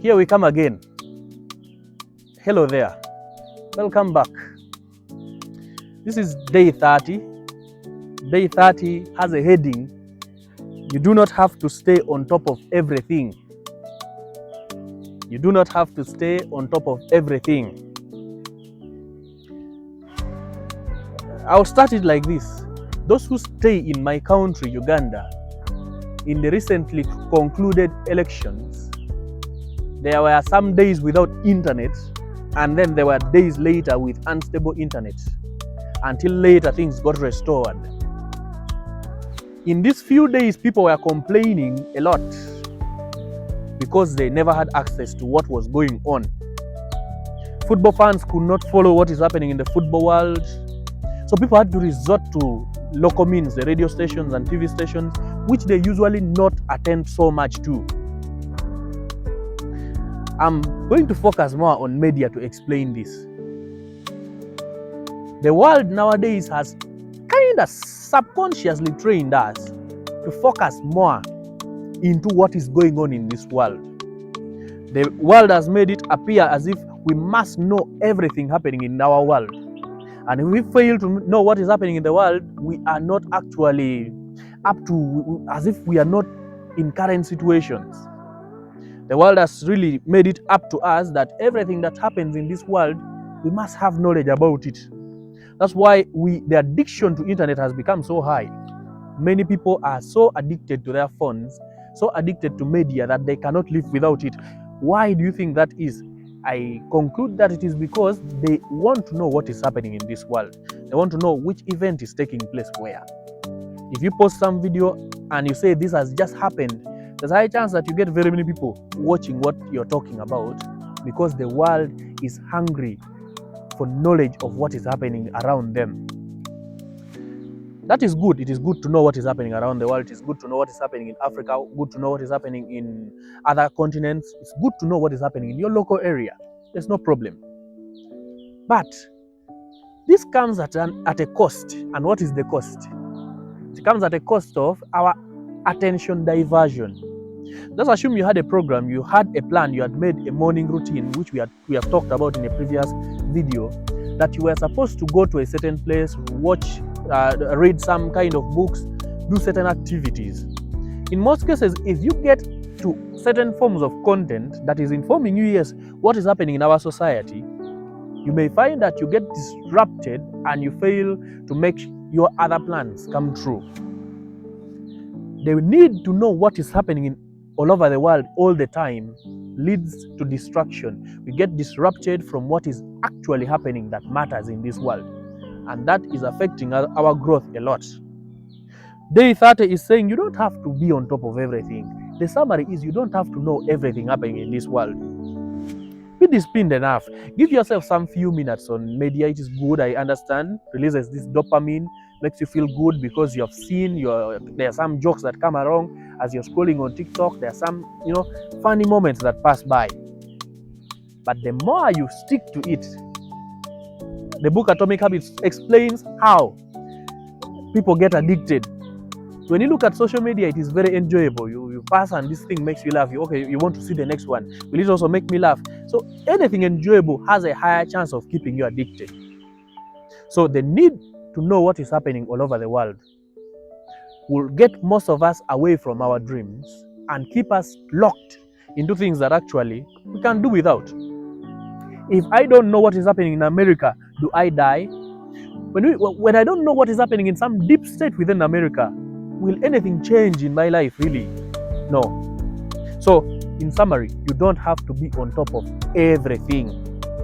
Here we come again. Hello there. Welcome back. This is day 30. Day 30 has a heading. You do not have to stay on top of everything. You do not have to stay on top of everything. I'll start it like this. Those who stay in my country, Uganda, in the recently concluded elections, there were some days without internet, and then there were days later with unstable internet, until later things got restored. In these few days, people were complaining a lot because they never had access to what was going on. Football fans could not follow what is happening in the football world, so people had to resort to local means, the radio stations and TV stations, which they usually not attend so much to. I'm going to focus more on media to explain this. The world nowadays has kind of subconsciously trained us to focus more into what is going on in this world. The world has made it appear as if we must know everything happening in our world. And if we fail to know what is happening in the world, we are not actually up to, as if we are not in current situations. The world has really made it up to us that everything that happens in this world, we must have knowledge about it. That's why the addiction to internet has become so high. Many people are so addicted to their phones, so addicted to media that they cannot live without it. Why do you think that is? I conclude that it is because they want to know what is happening in this world. They want to know which event is taking place where. If you post some video and you say this has just happened, there's a high chance that you get very many people watching what you're talking about, because the world is hungry for knowledge of what is happening around them. That is good. It is good to know what is happening around the world. It is good to know what is happening in Africa, good to know what is happening in other continents. It's good to know what is happening in your local area. There's no problem. But this comes at a cost. And what is the cost? It comes at a cost of our attention diversion. Let's assume you had a program, you had a plan, you had made a morning routine, which we have talked about in a previous video, that you were supposed to go to a certain place, watch, read some kind of books, do certain activities. In most cases, if you get to certain forms of content that is informing you, yes, what is happening in our society, you may find that you get disrupted and you fail to make your other plans come true. The need to know what is happening all over the world all the time leads to distraction. We get disrupted from what is actually happening that matters in this world. And that is affecting our growth a lot. Day 30 is saying you don't have to be on top of everything. The summary is you don't have to know everything happening in this world. Be disciplined enough. Give yourself some few minutes on media. It is good, I understand. Releases this dopamine, makes you feel good because you have seen there are some jokes that come along as you're scrolling on TikTok. There are some funny moments that pass by. But the more you stick to it, the book Atomic Habits explains how people get addicted. When you look at social media, it is very enjoyable. You pass and this thing makes you laugh. You want to see the next one. Will it also make me laugh? So anything enjoyable has a higher chance of keeping you addicted. So the need to know what is happening all over the world will get most of us away from our dreams and keep us locked into things that actually we can do without. If I don't know what is happening in America, do I die? When I don't know what is happening in some deep state within America, will anything change in my life really? No. So, in summary, you don't have to be on top of everything.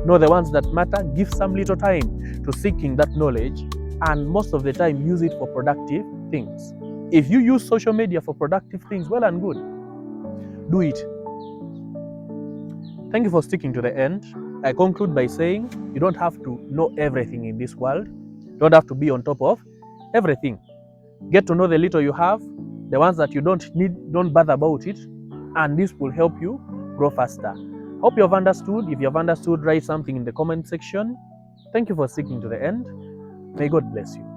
Know the ones that matter, give some little time to seeking that knowledge, and most of the time use it for productive things. If you use social media for productive things, well and good. Do it. Thank you for sticking to the end. I conclude by saying you don't have to know everything in this world. You don't have to be on top of everything. Get to know the little you have, the ones that you don't need, don't bother about it, and this will help you grow faster. Hope you have understood. If you have understood, write something in the comment section. Thank you for sticking to the end. May God bless you.